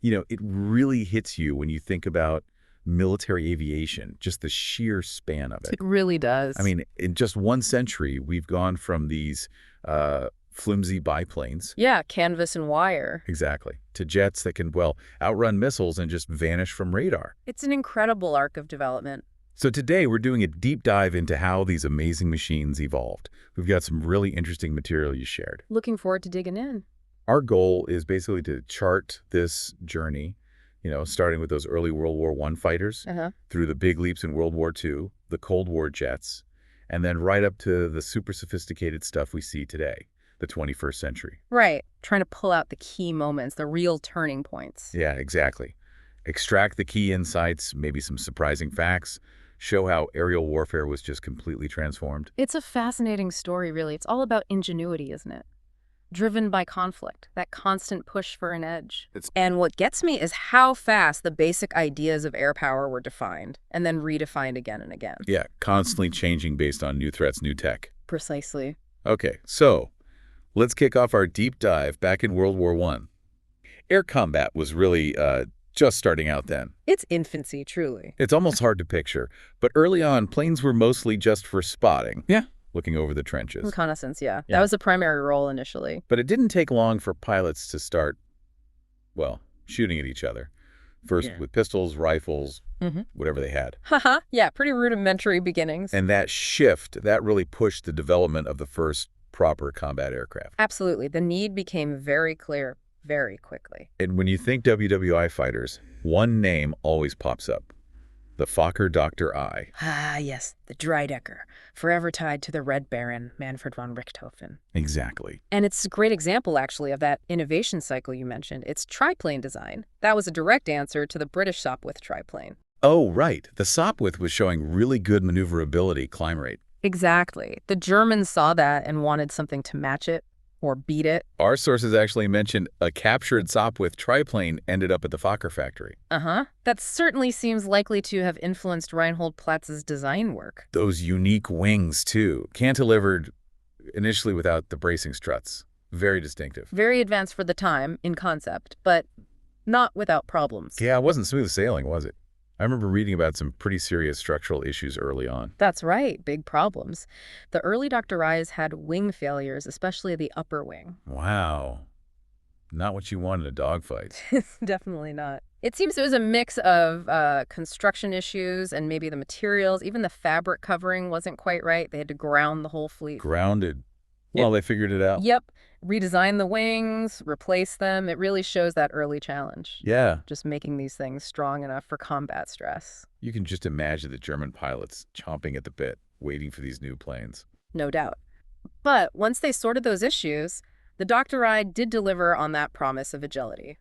It really hits you when you think about military aviation, just the sheer span of it. It really does. I mean, in just 1 century, we've gone from these flimsy biplanes. Yeah, canvas and wire. Exactly. To jets that can, well, outrun missiles and just vanish from radar. It's an incredible arc of development. So today we're doing a deep dive into how these amazing machines evolved. We've got some really interesting material you shared. Looking forward to digging in. Our goal is basically to chart this journey, starting with those early World War I fighters, through the big leaps in World War II, the Cold War jets, and then right up to the super sophisticated stuff we see today, the 21st century. Right. Trying to pull out the key moments, the real turning points. Yeah, exactly. Extract the key insights, maybe some surprising facts, show how aerial warfare was just completely transformed. It's a fascinating story, really. It's all about ingenuity, isn't it? Driven by conflict, that constant push for an edge. And what gets me is how fast the basic ideas of air power were defined, and then redefined again and again. Yeah, constantly changing based on new threats, new tech. Precisely. Okay, so let's kick off our deep dive back in World War I. Air combat was really just starting out then. It's infancy, truly. It's almost hard to picture, but early on, planes were mostly just for spotting. Yeah. Looking over the trenches. Reconnaissance, yeah. That was the primary role initially. But it didn't take long for pilots to start, well, shooting at each other. First with pistols, rifles, whatever they had. Haha, yeah, pretty rudimentary beginnings. And that shift, that really pushed the development of the first proper combat aircraft. Absolutely. The need became very clear very quickly. And when you think WWI fighters, one name always pops up. The Fokker Dr. I. Ah, yes, the Dreidecker, forever tied to the Red Baron, Manfred von Richthofen. Exactly. And it's a great example, actually, of that innovation cycle you mentioned. It's triplane design. That was a direct answer to the British Sopwith triplane. Oh, right. The Sopwith was showing really good maneuverability, climb rate. Exactly. The Germans saw that and wanted something to match it or beat it. Our sources actually mentioned a captured Sopwith triplane ended up at the Fokker factory. That certainly seems likely to have influenced Reinhold Platz's design work. Those unique wings, too. Cantilevered initially without the bracing struts. Very distinctive. Very advanced for the time in concept, but not without problems. Yeah, it wasn't smooth sailing, was it? I remember reading about some pretty serious structural issues early on. That's right, big problems. The early Dr. I's had wing failures, especially the upper wing. Wow. Not what you want in a dogfight. Definitely not. It seems it was a mix of construction issues and maybe the materials. Even the fabric covering wasn't quite right. They had to ground the whole fleet. Grounded. Well, they figured it out. Yep. Redesign the wings, replace them. It really shows that early challenge. Yeah. Just making these things strong enough for combat stress. You can just imagine the German pilots chomping at the bit, waiting for these new planes. No doubt. But once they sorted those issues, the Dr. I did deliver on that promise of agility.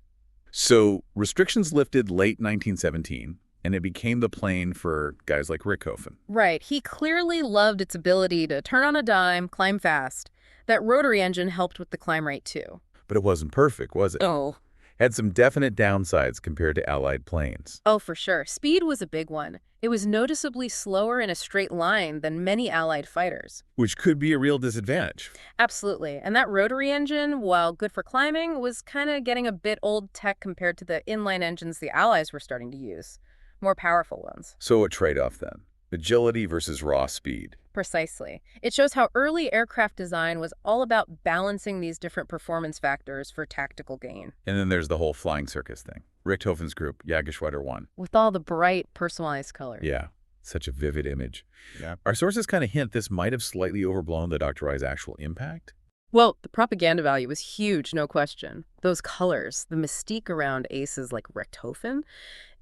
So restrictions lifted late 1917, and it became the plane for guys like Richthofen. Right. He clearly loved its ability to turn on a dime, climb fast. That rotary engine helped with the climb rate, too. But it wasn't perfect, was it? Oh. Had some definite downsides compared to Allied planes. Oh, for sure. Speed was a big one. It was noticeably slower in a straight line than many Allied fighters. Which could be a real disadvantage. Absolutely. And that rotary engine, while good for climbing, was kind of getting a bit old tech compared to the inline engines the Allies were starting to use. More powerful ones. So a trade-off then. Agility versus raw speed. Precisely. It shows how early aircraft design was all about balancing these different performance factors for tactical gain. And then there's the whole flying circus thing. Richthofen's group, Jägerschwader 1. With all the bright, personalized colors. Yeah, such a vivid image. Yeah. Our sources kind of hint this might have slightly overblown the Dr. I's actual impact. Well, the propaganda value was huge, no question. Those colors, the mystique around aces like Richthofen,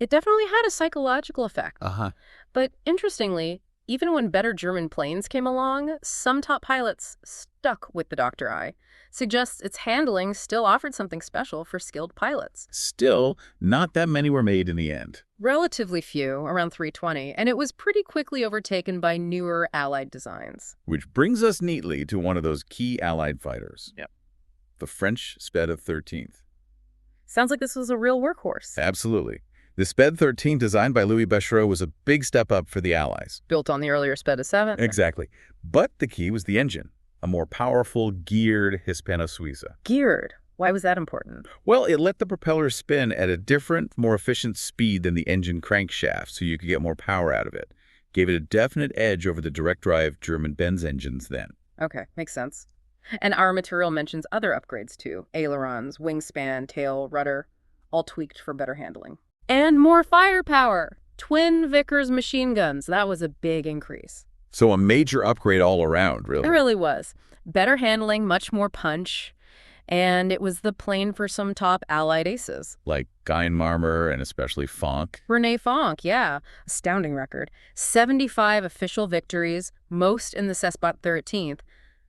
it definitely had a psychological effect. But interestingly, even when better German planes came along, some top pilots stuck with the Dr. I. Suggests its handling still offered something special for skilled pilots. Still, not that many were made in the end. Relatively few, around 320, and it was pretty quickly overtaken by newer Allied designs. Which brings us neatly to one of those key Allied fighters. Yep. The French Sped 13th. Sounds like this was a real workhorse. Absolutely. The Sped 13, designed by Louis Bechereau, was a big step up for the Allies. Built on the earlier Sped 7. Exactly. But the key was the engine. A more powerful, geared Hispano-Suiza. Geared? Why was that important? Well, it let the propeller spin at a different, more efficient speed than the engine crankshaft, so you could get more power out of it. Gave it a definite edge over the direct-drive German Benz engines then. Okay, makes sense. And our material mentions other upgrades too. Ailerons, wingspan, tail, rudder, all tweaked for better handling. And more firepower! Twin Vickers machine guns. That was a big increase. So a major upgrade all around, really. It really was. Better handling, much more punch. And it was the plane for some top Allied aces. Like Geinmarmer and especially Fonck. René Fonck, yeah. Astounding record. 75 official victories, most in the Cessbot 13th.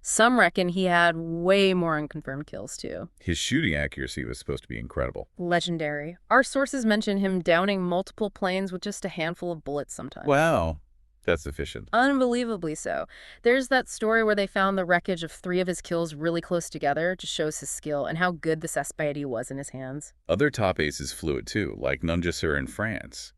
Some reckon he had way more unconfirmed kills, too. His shooting accuracy was supposed to be incredible. Legendary. Our sources mention him downing multiple planes with just a handful of bullets sometimes. Wow. That's efficient. Unbelievably so. There's that story where they found the wreckage of 3 of his kills really close together. Just shows his skill and how good the Cessbot was in his hands. Other top aces flew it too, like Nungesser in France.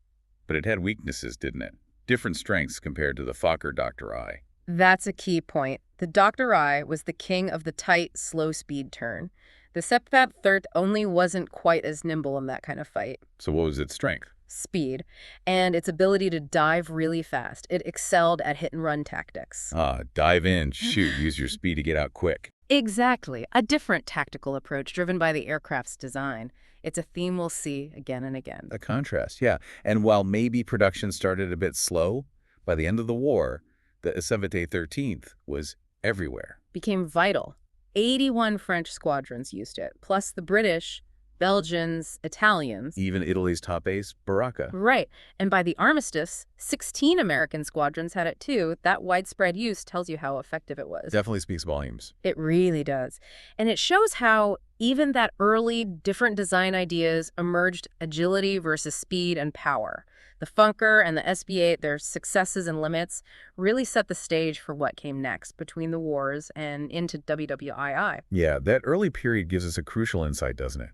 But it had weaknesses, didn't it? Different strengths compared to the Fokker WWI. That's a key point. The WWI was the king of the tight, slow speed turn. The Cessbot 13 only wasn't quite as nimble in that kind of fight. So what was its strength? Speed, and its ability to dive really fast. It excelled at hit-and-run tactics. Dive in, shoot, use your speed to get out quick. Exactly. A different tactical approach driven by the aircraft's design. It's a theme we'll see again and again. A contrast, yeah. And while maybe production started a bit slow, by the end of the war, the Cessbot 13th was everywhere. Became vital. 81 French squadrons used it, plus the British, Belgians, Italians. Even Italy's top ace, Baracca. Right. And by the armistice, 16 American squadrons had it too. That widespread use tells you how effective it was. Definitely speaks volumes. It really does. And it shows how even that early different design ideas emerged agility versus speed and power. The Fokker and the SB-8, their successes and limits, really set the stage for what came next between the wars and into WWII. Yeah, that early period gives us a crucial insight, doesn't it?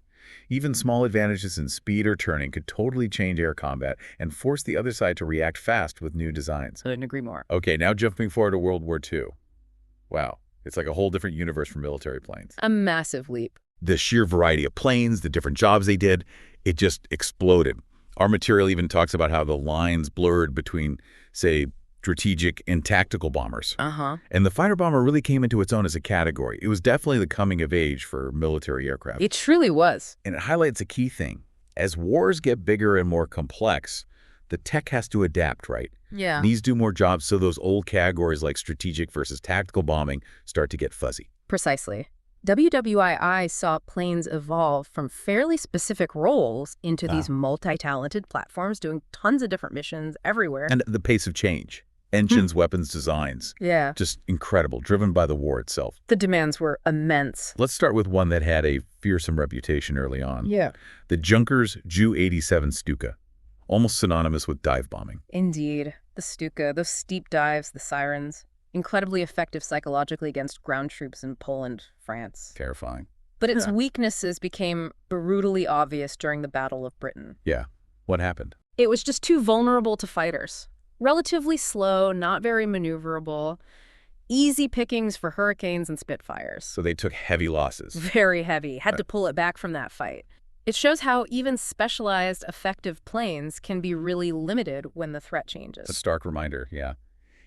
Even small advantages in speed or turning could totally change air combat and force the other side to react fast with new designs. Couldn't agree more. Okay, now jumping forward to World War II. Wow, it's like a whole different universe for military planes. A massive leap. The sheer variety of planes, the different jobs they did, it just exploded. Our material even talks about how the lines blurred between, say, strategic and tactical bombers. And the fighter bomber really came into its own as a category. It was definitely the coming of age for military aircraft. It truly was. And it highlights a key thing. As wars get bigger and more complex, the tech has to adapt, right? Yeah. Needs to do more jobs so those old categories like strategic versus tactical bombing start to get fuzzy. Precisely. WWII saw planes evolve from fairly specific roles into these multi-talented platforms doing tons of different missions everywhere. And the pace of change. Engines, weapons, designs. Yeah. Just incredible, driven by the war itself. The demands were immense. Let's start with one that had a fearsome reputation early on. Yeah. The Junkers Ju-87 Stuka, almost synonymous with dive bombing. Indeed. The Stuka, those steep dives, the sirens. Incredibly effective psychologically against ground troops in Poland, France. Terrifying. But its weaknesses became brutally obvious during the Battle of Britain. Yeah. What happened? It was just too vulnerable to fighters. Relatively slow, not very maneuverable. Easy pickings for Hurricanes and Spitfires. So they took heavy losses. Very heavy. Had to pull it back from that fight. It shows how even specialized, effective planes can be really limited when the threat changes. A stark reminder, yeah.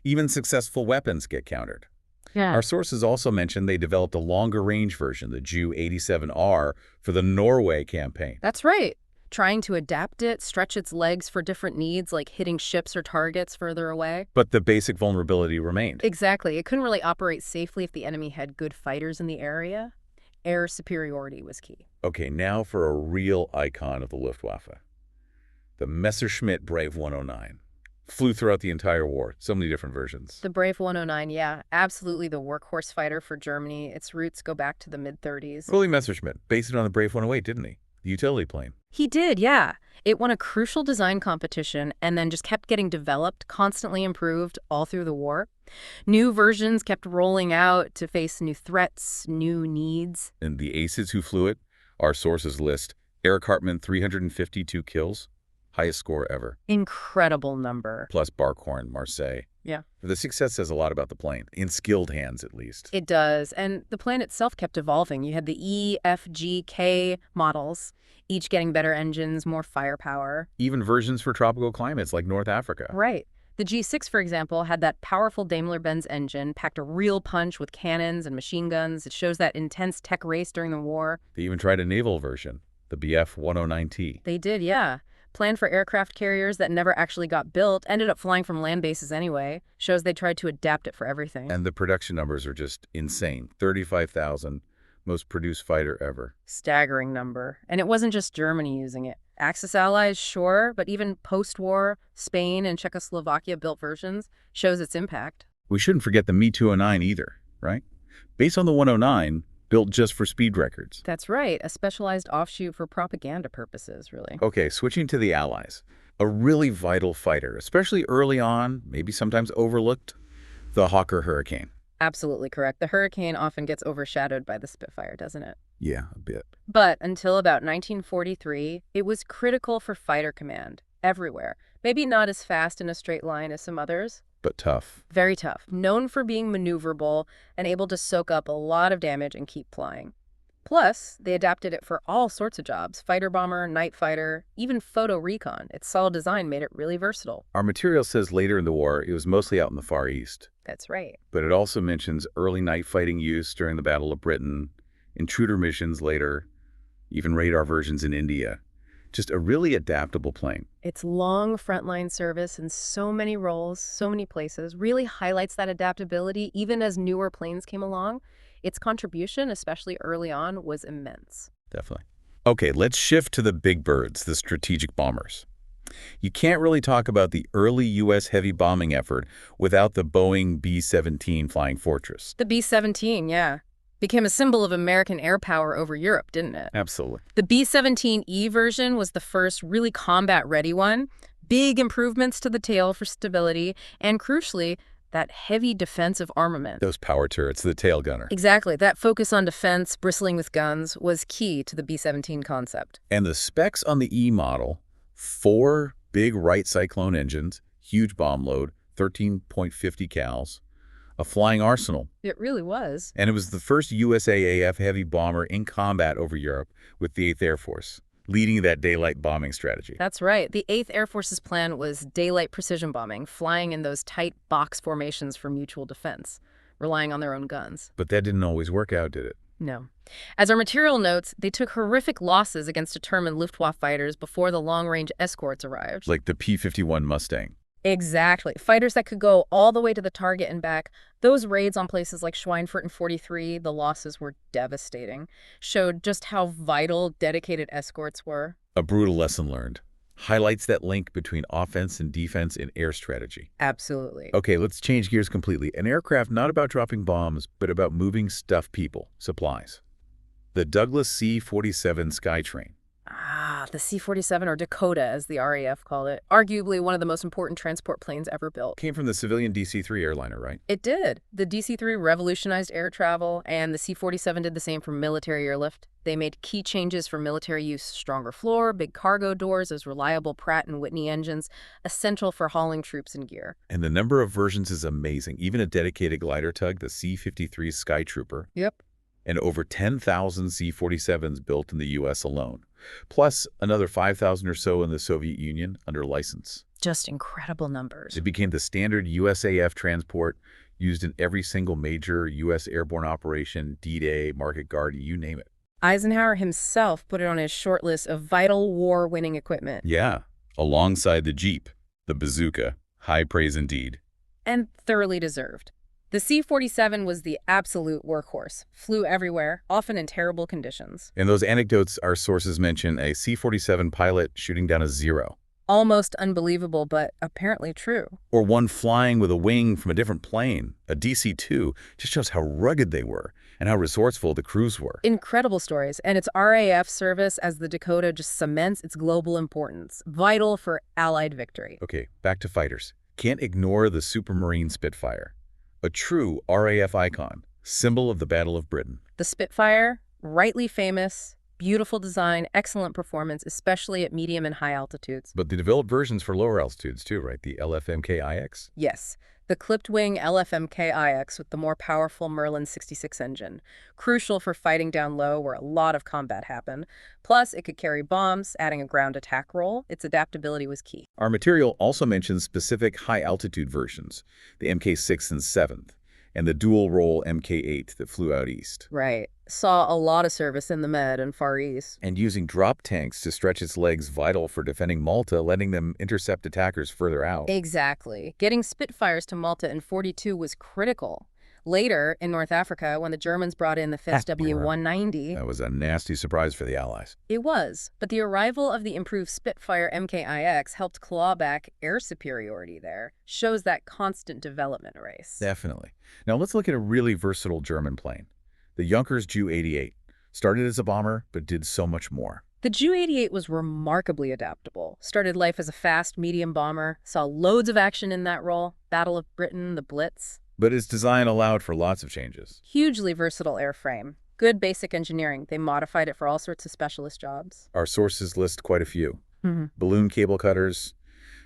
Even successful weapons get countered. Yeah. Our sources also mention they developed a longer-range version, the Ju-87R, for the Norway campaign. That's right. Trying to adapt it, stretch its legs for different needs, like hitting ships or targets further away. But the basic vulnerability remained. Exactly. It couldn't really operate safely if the enemy had good fighters in the area. Air superiority was key. Okay, now for a real icon of the Luftwaffe. The Messerschmitt Brave 109. Flew throughout the entire war, so many different versions. The Brave 109, yeah, absolutely the workhorse fighter for Germany. Its roots go back to the mid-30s. Willy Messerschmitt based it on the Brave 108, didn't he? The utility plane. He did, yeah. It won a crucial design competition and then just kept getting developed, constantly improved all through the war. New versions kept rolling out to face new threats, new needs. And the aces who flew it, our sources list Eric Hartmann, 352 kills, highest score ever. Incredible number. Plus Barkhorn, Marseille. Yeah. The success says a lot about the plane, in skilled hands at least. It does. And the plane itself kept evolving. You had the E, F, G, K models, each getting better engines, more firepower. Even versions for tropical climates like North Africa. Right. The G6, for example, had that powerful Daimler-Benz engine, packed a real punch with cannons and machine guns. It shows that intense tech race during the war. They even tried a naval version, the BF-109T. They did, yeah. Planned for aircraft carriers that never actually got built, ended up flying from land bases anyway. Shows they tried to adapt it for everything. And the production numbers are just insane. 35,000, most produced fighter ever. Staggering number. And it wasn't just Germany using it. Axis allies, sure, but even post-war, Spain and Czechoslovakia built versions shows its impact. We shouldn't forget the Me-209 either, right? Based on the 109, built just for speed records. That's right, a specialized offshoot for propaganda purposes, really. Okay, switching to the Allies. A really vital fighter, especially early on, maybe sometimes overlooked, the Hawker Hurricane. Absolutely correct. The Hurricane often gets overshadowed by the Spitfire, doesn't it? Yeah, a bit. But until about 1943, it was critical for fighter command, everywhere. Maybe not as fast in a straight line as some others. But tough. Very tough. Known for being maneuverable and able to soak up a lot of damage and keep flying. Plus, they adapted it for all sorts of jobs. Fighter bomber, night fighter, even photo recon. Its solid design made it really versatile. Our material says later in the war it was mostly out in the Far East. That's right. But it also mentions early night fighting use during the Battle of Britain, intruder missions later, even radar versions in India. Just a really adaptable plane. Its long frontline service in so many roles, so many places, really highlights that adaptability even as newer planes came along. Its contribution, especially early on, was immense. Definitely. Okay, let's shift to the big birds, the strategic bombers. You can't really talk about the early U.S. heavy bombing effort without the Boeing B-17 Flying Fortress. The B-17, yeah. Became a symbol of American air power over Europe, didn't it? Absolutely. The B-17E version was the first really combat-ready one. Big improvements to the tail for stability, and crucially, that heavy defensive armament. Those power turrets, the tail gunner. Exactly. That focus on defense, bristling with guns, was key to the B-17 concept. And the specs on the E model, 4 big Wright Cyclone engines, huge bomb load, 13.50 cals, a flying arsenal. It really was. And it was the first USAAF heavy bomber in combat over Europe with the 8th Air Force, leading that daylight bombing strategy. That's right. The 8th Air Force's plan was daylight precision bombing, flying in those tight box formations for mutual defense, relying on their own guns. But that didn't always work out, did it? No. As our material notes, they took horrific losses against determined Luftwaffe fighters before the long-range escorts arrived. Like the P-51 Mustang. Exactly. Fighters that could go all the way to the target and back. Those raids on places like Schweinfurt in 43, the losses were devastating. Showed just how vital dedicated escorts were. A brutal lesson learned. Highlights that link between offense and defense in air strategy. Absolutely. Okay, let's change gears completely. An aircraft not about dropping bombs, but about moving stuff, people, supplies. The Douglas C-47 Skytrain. The C-47, or Dakota, as the RAF called it. Arguably one of the most important transport planes ever built. Came from the civilian DC-3 airliner, right? It did. The DC-3 revolutionized air travel, and the C-47 did the same for military airlift. They made key changes for military use: stronger floor, big cargo doors, as reliable Pratt & Whitney engines, essential for hauling troops and gear. And the number of versions is amazing. Even a dedicated glider tug, the C-53 Skytrooper. Yep. And over 10,000 C-47s built in the U.S. alone. Plus another 5,000 or so in the Soviet Union under license. Just incredible numbers. It became the standard USAF transport used in every single major U.S. airborne operation, D-Day, Market Guard, you name it. Eisenhower himself put it on his short list of vital war-winning equipment. Yeah, alongside the Jeep, the bazooka. High praise indeed. And thoroughly deserved. The C-47 was the absolute workhorse, flew everywhere, often in terrible conditions. In those anecdotes, our sources mention a C-47 pilot shooting down a Zero. Almost unbelievable, but apparently true. Or one flying with a wing from a different plane, a DC-2, just shows how rugged they were and how resourceful the crews were. Incredible stories, and its RAF service as the Dakota just cements its global importance, vital for Allied victory. Okay, back to fighters. Can't ignore the Supermarine Spitfire. A true RAF icon, symbol of the Battle of Britain. The Spitfire, rightly famous, beautiful design, excellent performance, especially at medium and high altitudes. But they developed versions for lower altitudes too, right? The LFMK-IX? Yes. The clipped-wing LFMK-IX with the more powerful Merlin 66 engine, crucial for fighting down low where a lot of combat happened. Plus, it could carry bombs, adding a ground attack role. Its adaptability was key. Our material also mentions specific high-altitude versions, the Mk6 and 7th, and the dual-role Mk8 that flew out east. Right. Saw a lot of service in the Med and Far East. And using drop tanks to stretch its legs vital for defending Malta, letting them intercept attackers further out. Exactly. Getting Spitfires to Malta in '42 was critical. Later, in North Africa, when the Germans brought in the fifth W190... That was a nasty surprise for the Allies. It was, but the arrival of the improved Spitfire MKIX helped claw back air superiority there. Shows that constant development race. Definitely. Now let's look at a really versatile German plane. The Junkers Ju-88. Started as a bomber, but did so much more. The Ju-88 was remarkably adaptable. Started life as a fast, medium bomber. Saw loads of action in that role. Battle of Britain, the Blitz. But its design allowed for lots of changes. Hugely versatile airframe. Good basic engineering. They modified it for all sorts of specialist jobs. Our sources list quite a few. Balloon cable cutters,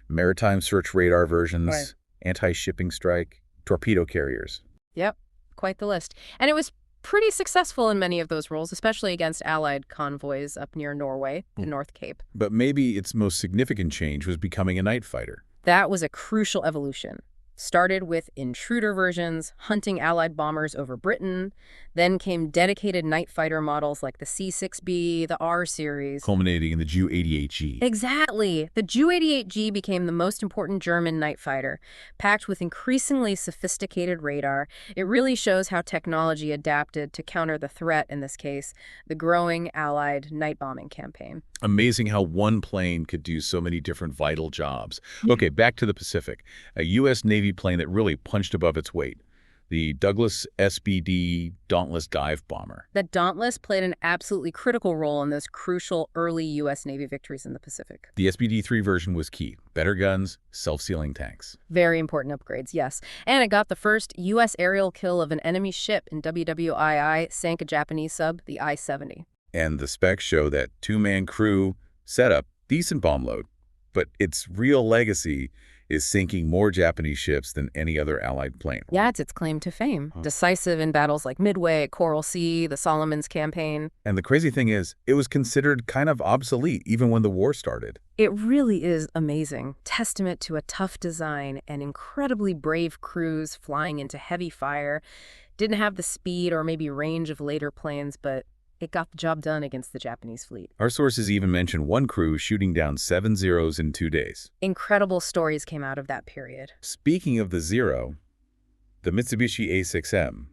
maritime search radar versions, anti-shipping strike, torpedo carriers. Yep, quite the list. And it was pretty successful in many of those roles, especially against Allied convoys up near Norway, the North Cape. But maybe its most significant change was becoming a night fighter. That was a crucial evolution. Started with intruder versions, hunting Allied bombers over Britain. Then came dedicated night fighter models like the C-6B, the R-series. Culminating in the Ju-88G. Exactly. The Ju-88G became the most important German night fighter, packed with increasingly sophisticated radar. It really shows how technology adapted to counter the threat, in this case, the growing Allied night bombing campaign. Amazing how one plane could do so many different vital jobs. Okay, back to the Pacific. A U.S. Navy plane that really punched above its weight. The Douglas SBD Dauntless dive bomber. The Dauntless played an absolutely critical role in those crucial early U.S. Navy victories in the Pacific. The SBD-3 version was key. Better guns, self-sealing tanks. Very important upgrades, yes. And it got the first U.S. aerial kill of an enemy ship in WWII, sank a Japanese sub, the I-70. And the specs show that two-man crew setup, decent bomb load. But its real legacy is sinking more Japanese ships than any other Allied plane. Yeah, it's its claim to fame. Decisive in battles like Midway, Coral Sea, the Solomons campaign. And the crazy thing is, it was considered kind of obsolete even when the war started. It really is amazing. Testament to a tough design and incredibly brave crews flying into heavy fire. Didn't have the speed or maybe range of later planes, but it got the job done against the Japanese fleet. Our sources even mention one crew shooting down 7 Zeros in 2 days. Incredible stories came out of that period. Speaking of the Zero, the Mitsubishi A6M,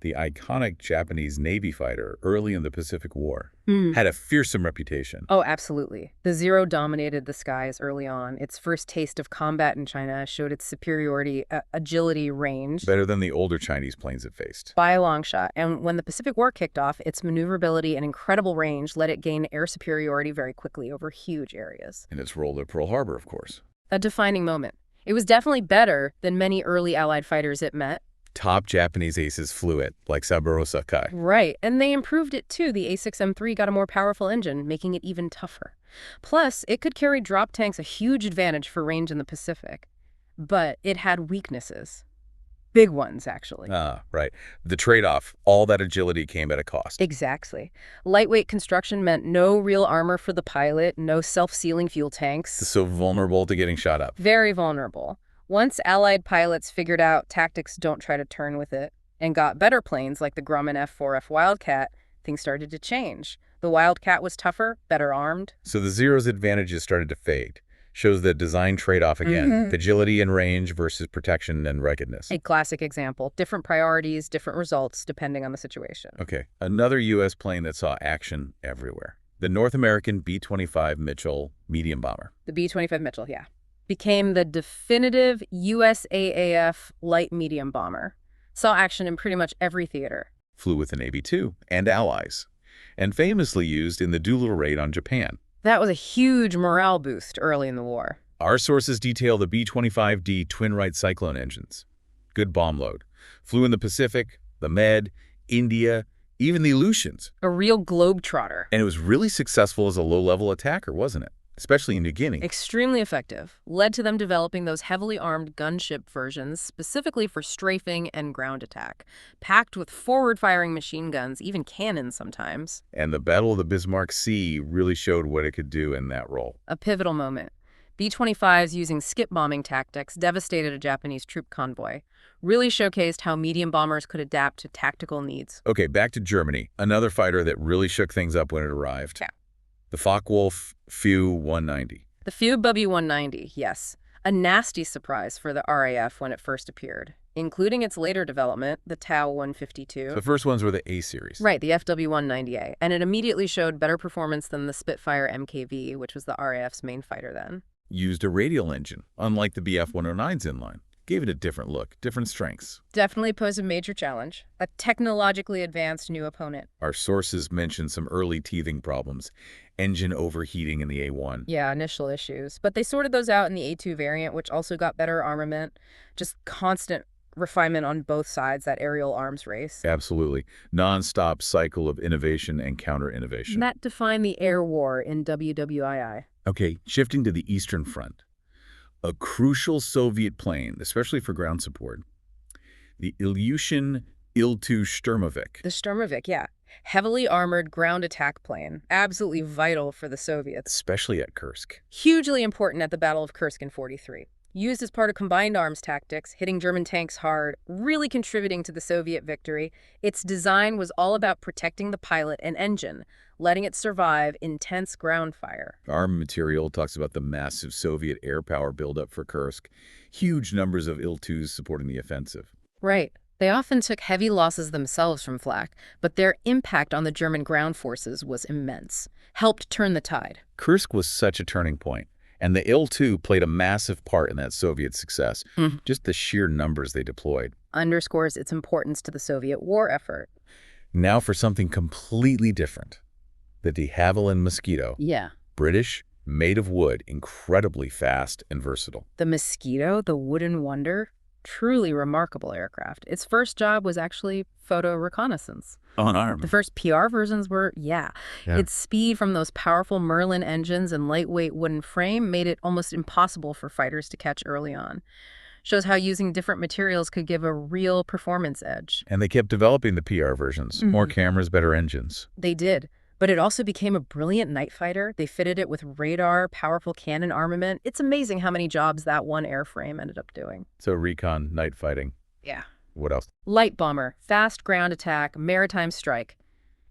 the iconic Japanese Navy fighter early in the Pacific War, had a fearsome reputation. Oh, absolutely. The Zero dominated the skies early on. Its first taste of combat in China showed its superiority, agility, range. Better than the older Chinese planes it faced. By a long shot. And when the Pacific War kicked off, its maneuverability and incredible range let it gain air superiority very quickly over huge areas. And its role at Pearl Harbor, of course. A defining moment. It was definitely better than many early Allied fighters it met. Top Japanese aces flew it, like Saburo Sakai. Right, and they improved it too. The A6M3 got a more powerful engine, making it even tougher. Plus, it could carry drop tanks, a huge advantage for range in the Pacific. But it had weaknesses. Big ones, actually. Ah, right. The trade-off, all that agility came at a cost. Exactly. Lightweight construction meant no real armor for the pilot, no self-sealing fuel tanks. So vulnerable to getting shot up. Very vulnerable. Once Allied pilots figured out tactics don't try to turn with it and got better planes like the Grumman F-4F Wildcat, things started to change. The Wildcat was tougher, better armed. So the Zero's advantages started to fade. Shows the design trade-off again. Agility and range versus protection and ruggedness. A classic example. Different priorities, different results, depending on the situation. Okay, another U.S. plane that saw action everywhere. The North American B-25 Mitchell medium bomber. The B-25 Mitchell, yeah. Became the definitive USAAF light-medium bomber. Saw action in pretty much every theater. Flew with the Navy, too, and allies. And famously used in the Doolittle raid on Japan. That was a huge morale boost early in the war. Our sources detail the B-25D twin-right Cyclone engines. Good bomb load. Flew in the Pacific, the Med, India, even the Aleutians. A real globetrotter. And it was really successful as a low-level attacker, wasn't it? especially in New Guinea. Extremely effective. Led to them developing those heavily armed gunship versions specifically for strafing and ground attack, packed with forward-firing machine guns, even cannons sometimes. And the Battle of the Bismarck Sea really showed what it could do in that role. A pivotal moment. B-25s using skip bombing tactics devastated a Japanese troop convoy. Really showcased how medium bombers could adapt to tactical needs. Okay, back to Germany. Another fighter that really shook things up when it arrived. Yeah. The Focke-Wulf Fu-190. The Fu-190, yes. A nasty surprise for the RAF when it first appeared, including its later development, the Tau-152. The first ones were the A-series. Right, the FW-190A, and it immediately showed better performance than the Spitfire MKV, which was the RAF's main fighter then. Used a radial engine, unlike the BF-109's inline. Gave it a different look, different strengths. Definitely posed a major challenge. A technologically advanced new opponent. Our sources mentioned some early teething problems, engine overheating in the A1. Yeah, initial issues. But they sorted those out in the A2 variant, which also got better armament. Just constant refinement on both sides, that aerial arms race. Absolutely. Non-stop cycle of innovation and counter-innovation. That defined the air war in WWII. Okay, shifting to the Eastern Front. A crucial Soviet plane, especially for ground support. The Ilyushin Il-2 Sturmovik. The Sturmovik, yeah. Heavily armored ground attack plane. Absolutely vital for the Soviets. Especially at Kursk. Hugely important at the Battle of Kursk in '43. Used as part of combined arms tactics, hitting German tanks hard, really contributing to the Soviet victory. Its design was all about protecting the pilot and engine, letting it survive intense ground fire. Arm material talks about the massive Soviet air power buildup for Kursk. Huge numbers of Il-2s supporting the offensive. Right. They often took heavy losses themselves from flak, but their impact on the German ground forces was immense. Helped turn the tide. Kursk was such a turning point. And the Il-2 played a massive part in that Soviet success. Just the sheer numbers they deployed. Underscores its importance to the Soviet war effort. Now for something completely different. The de Havilland Mosquito. Yeah. British, made of wood, incredibly fast and versatile. The Mosquito, the wooden wonder, truly remarkable aircraft. Its first job was actually photo reconnaissance. Unarmed. The first PR versions were, yeah. Its speed from those powerful Merlin engines and lightweight wooden frame made it almost impossible for fighters to catch early on. Shows how using different materials could give a real performance edge. And they kept developing the PR versions. More cameras, better engines. They did. But it also became a brilliant night fighter. They fitted it with radar, powerful cannon armament. It's amazing how many jobs that one airframe ended up doing. So recon, night fighting. Yeah. What else? Light bomber, fast ground attack, maritime strike.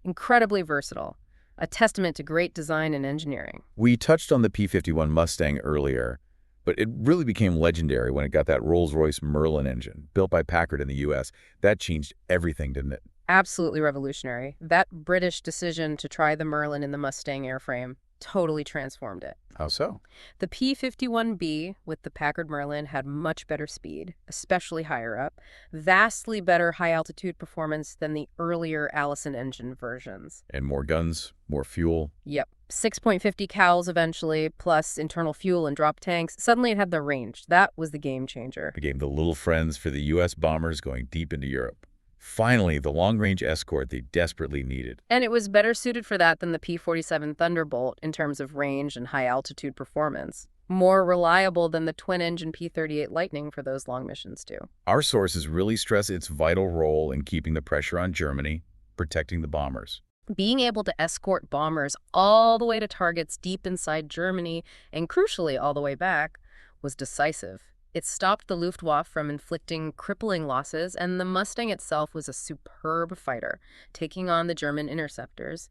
Incredibly versatile. A testament to great design and engineering. We touched on the P-51 Mustang earlier, but it really became legendary when it got that Rolls-Royce Merlin engine, built by Packard in the U.S. That changed everything, didn't it? Absolutely revolutionary. That British decision to try the Merlin in the Mustang airframe totally transformed it. How so? The P-51B with the Packard Merlin had much better speed, especially higher up, vastly better high-altitude performance than the earlier Allison engine versions. And more guns, more fuel. Yep. 6.50 cals eventually, plus internal fuel and drop tanks. Suddenly it had the range. That was the game changer. Became the little friends for the U.S. bombers going deep into Europe. Finally, the long-range escort they desperately needed. And it was better suited for that than the P-47 Thunderbolt in terms of range and high-altitude performance. More reliable than the twin-engine P-38 Lightning for those long missions, too. Our sources really stress its vital role in keeping the pressure on Germany, protecting the bombers. Being able to escort bombers all the way to targets deep inside Germany, and crucially all the way back, was decisive. It stopped the Luftwaffe from inflicting crippling losses, and the Mustang itself was a superb fighter, taking on the German interceptors,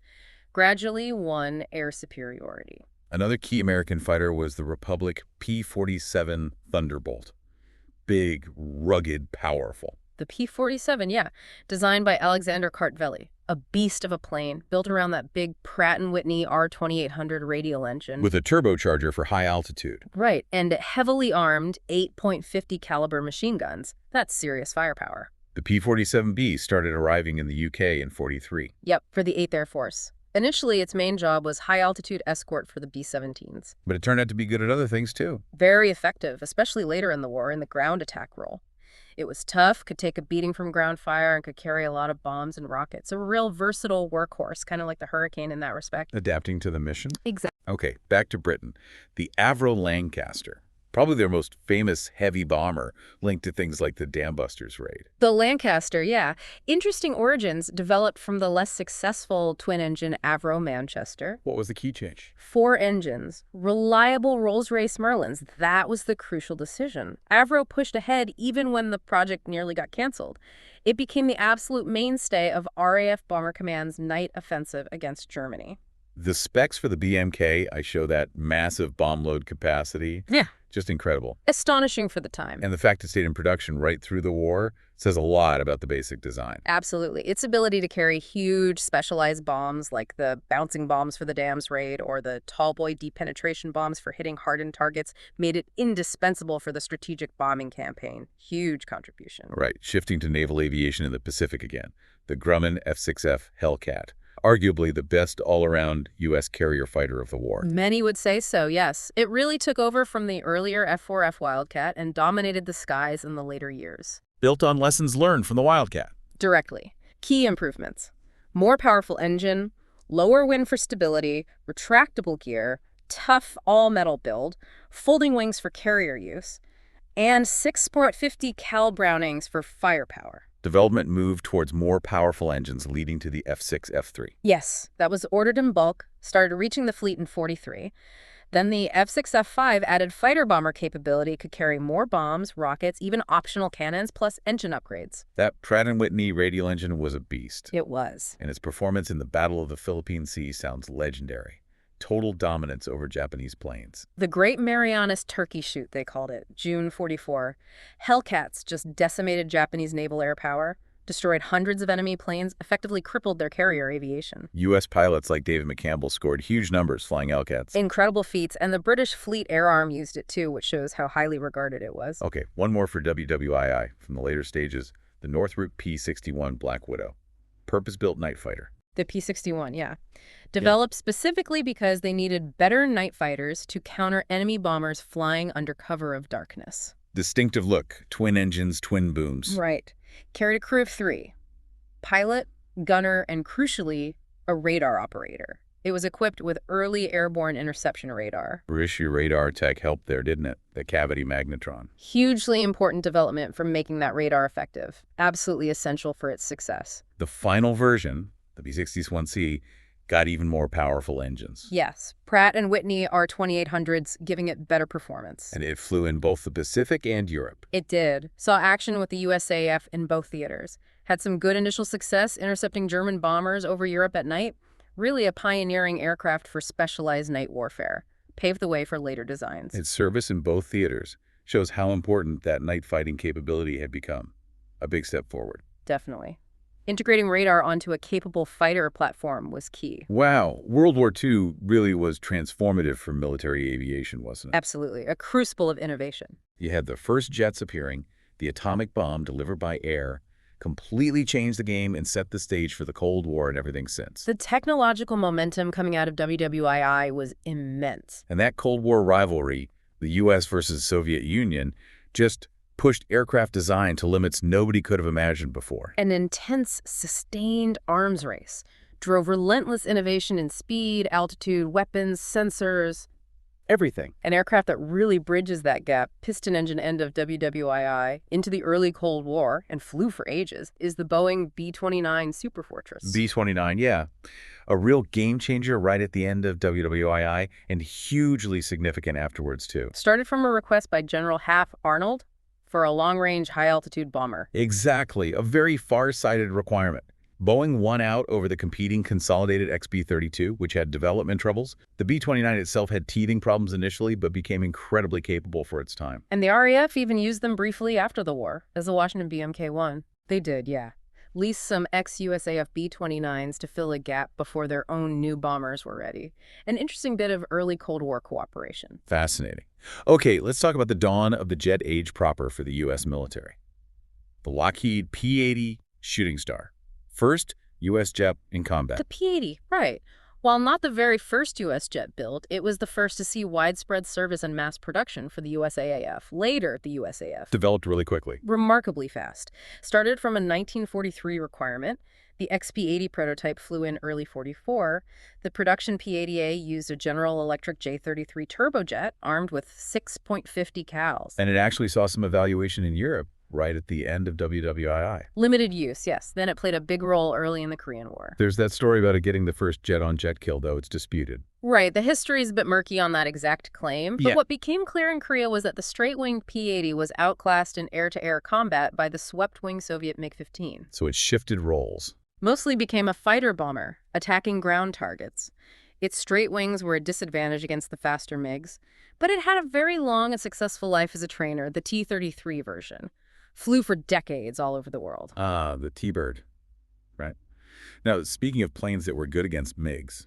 gradually won air superiority. Another key American fighter was the Republic P-47 Thunderbolt. Big, rugged, powerful. The P-47, yeah, designed by Alexander Kartveli, a beast of a plane built around that big Pratt & Whitney R2800 radial engine. With a turbocharger for high altitude. Right, and heavily armed 8.50 caliber machine guns. That's serious firepower. The P-47B started arriving in the UK in '43. Yep, for the 8th Air Force. Initially, its main job was high-altitude escort for the B-17s. But it turned out to be good at other things, too. Very effective, especially later in the war in the ground attack role. It was tough, could take a beating from ground fire, and could carry a lot of bombs and rockets. A real versatile workhorse, kind of like the Hurricane in that respect. Adapting to the mission? Exactly. Okay, back to Britain. The Avro Lancaster, probably their most famous heavy bomber, linked to things like the Dambusters raid. The Lancaster, yeah. Interesting origins, developed from the less successful twin-engine Avro Manchester. What was the key change? 4 engines, reliable Rolls-Royce Merlins. That was the crucial decision. Avro pushed ahead even when the project nearly got canceled. It became the absolute mainstay of RAF Bomber Command's night offensive against Germany. The specs for the BMK, I show that massive bomb load capacity. Yeah. Just incredible. Astonishing for the time. And the fact it stayed in production right through the war says a lot about the basic design. Absolutely. Its ability to carry huge specialized bombs like the bouncing bombs for the Dams raid or the tall boy deep penetration bombs for hitting hardened targets made it indispensable for the strategic bombing campaign. Huge contribution. Right. Shifting to naval aviation in the Pacific again. The Grumman F-6F Hellcat. Arguably the best all-around U.S. carrier fighter of the war. Many would say so, yes. It really took over from the earlier F-4F Wildcat and dominated the skies in the later years. Built on lessons learned from the Wildcat. Directly. Key improvements. More powerful engine, lower wing for stability, retractable gear, tough all-metal build, folding wings for carrier use, and 6.50 cal Brownings for firepower. Development moved towards more powerful engines, leading to the F-6, F-3. Yes, that was ordered in bulk, started reaching the fleet in '43. Then the F-6, F-5 added fighter bomber capability, could carry more bombs, rockets, even optional cannons, plus engine upgrades. That Pratt & Whitney radial engine was a beast. It was. And its performance in the Battle of the Philippine Sea sounds legendary. Total dominance over Japanese planes. The Great Marianas Turkey Shoot, they called it, June '44. Hellcats just decimated Japanese naval air power, destroyed hundreds of enemy planes, effectively crippled their carrier aviation. U.S. pilots like David McCampbell scored huge numbers flying Hellcats. Incredible feats, and the British Fleet Air Arm used it too, which shows how highly regarded it was. Okay, one more for WWII from the later stages, the Northrop P-61 Black Widow. Purpose-built night fighter. The P-61, yeah. Developed specifically because they needed better night fighters to counter enemy bombers flying under cover of darkness. Distinctive look, twin engines, twin booms. Right. Carried a crew of 3. Pilot, gunner, and crucially, a radar operator. It was equipped with early airborne interception radar. British radar tech helped there, didn't it? The cavity magnetron. Hugely important development for making that radar effective. Absolutely essential for its success. The final version, the B-61C, got even more powerful engines. Yes, Pratt & Whitney R2800s, giving it better performance. And it flew in both the Pacific and Europe. It did. Saw action with the USAF in both theaters. Had some good initial success intercepting German bombers over Europe at night. Really a pioneering aircraft for specialized night warfare. Paved the way for later designs. Its service in both theaters shows how important that night fighting capability had become. A big step forward. Definitely. Integrating radar onto a capable fighter platform was key. Wow. World War II really was transformative for military aviation, wasn't it? Absolutely. A crucible of innovation. You had the first jets appearing, the atomic bomb delivered by air, completely changed the game and set the stage for the Cold War and everything since. The technological momentum coming out of WWII was immense. And that Cold War rivalry, the U.S. versus Soviet Union, just pushed aircraft design to limits nobody could have imagined before. An intense, sustained arms race drove relentless innovation in speed, altitude, weapons, sensors. Everything. An aircraft that really bridges that gap, piston engine end of WWII, into the early Cold War and flew for ages, is the Boeing B-29 Superfortress. B-29, yeah. A real game changer right at the end of WWII and hugely significant afterwards, too. Started from a request by General Hap Arnold for a long-range, high-altitude bomber. Exactly. A very far-sighted requirement. Boeing won out over the competing consolidated XB-32, which had development troubles. The B-29 itself had teething problems initially, but became incredibly capable for its time. And the RAF even used them briefly after the war, as the Washington BMK-1. They did, yeah. Leased some ex-USAF B-29s to fill a gap before their own new bombers were ready. An interesting bit of early Cold War cooperation. Fascinating. Okay, let's talk about the dawn of the jet age proper for the U.S. military. The Lockheed P-80 Shooting Star. First U.S. jet in combat. The P-80, right. While not the very first U.S. jet built, it was the first to see widespread service and mass production for the USAAF. Later, the USAF Developed really quickly. remarkably fast. Started from a 1943 requirement. The XP-80 prototype flew in early 44. The production P-80A used a General Electric J-33 turbojet armed with 6.50 cals. And it actually saw some evaluation in Europe right at the end of WWI. Limited use, yes. Then it played a big role early in the Korean War. There's that story about it getting the first jet-on-jet kill, though it's disputed. Right, the history is a bit murky on that exact claim, but Yeah. what became clear in Korea was that the straight-winged P-80 was outclassed in air-to-air combat by the swept-wing Soviet MiG-15. So it shifted roles. Mostly became a fighter bomber, attacking ground targets. Its straight wings were a disadvantage against the faster MiGs, but it had a very long and successful life as a trainer, the T-33 version. Flew for decades all over the world. Ah, the T-Bird. Right. Now, speaking of planes that were good against MiGs,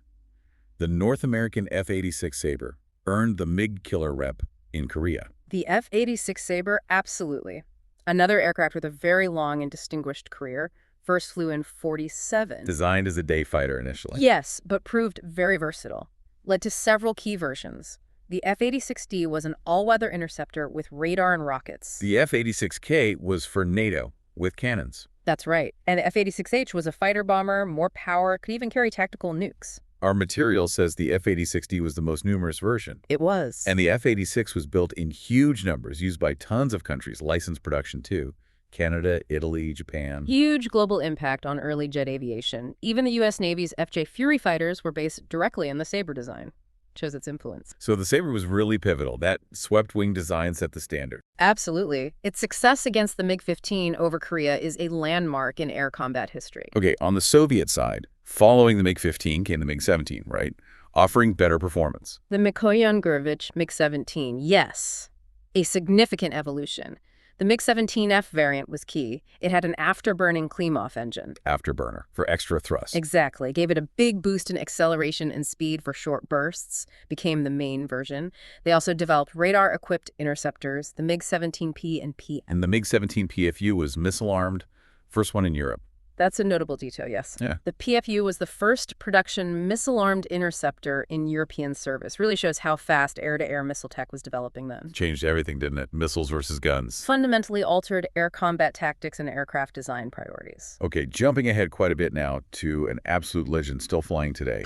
the North American F-86 Sabre earned the MiG killer rep in Korea. The F-86 Sabre, absolutely. Another aircraft with a very long and distinguished career. First flew in 47. Designed as a day fighter initially. Yes, but proved very versatile. Led to several key versions. The F-86D was an all-weather interceptor with radar and rockets. The F-86K was for NATO, with cannons. That's right. And the F-86H was a fighter bomber, more power, could even carry tactical nukes. Our material says the F-86D was the most numerous version. It was. And the F-86 was built in huge numbers, used by tons of countries, licensed production too. Canada, Italy, Japan. Huge global impact on early jet aviation. Even the U.S. Navy's FJ Fury fighters were based directly on the Sabre design. Shows its influence. So the Sabre was really pivotal. That swept-wing design set the standard. Absolutely. Its success against the MiG-15 over Korea is a landmark in air combat history. Okay, on the Soviet side, following the MiG-15 came the MiG-17, right? Offering better performance. The Mikoyan Gurevich MiG-17, yes. A significant evolution. The MiG-17F variant was key. It had an afterburning Klimov engine. Afterburner, for extra thrust. Exactly. Gave it a big boost in acceleration and speed for short bursts. Became the main version. They also developed radar-equipped interceptors, the MiG-17P and PM. And the MiG-17 PFU was missile-armed, first one in Europe. That's a notable detail, yes. Yeah. The PFU was the first production missile-armed interceptor in European service. Really shows how fast air-to-air missile tech was developing then. Changed everything, didn't it? Missiles versus guns. Fundamentally altered air combat tactics and aircraft design priorities. Okay, jumping ahead quite a bit now to an absolute legend still flying today.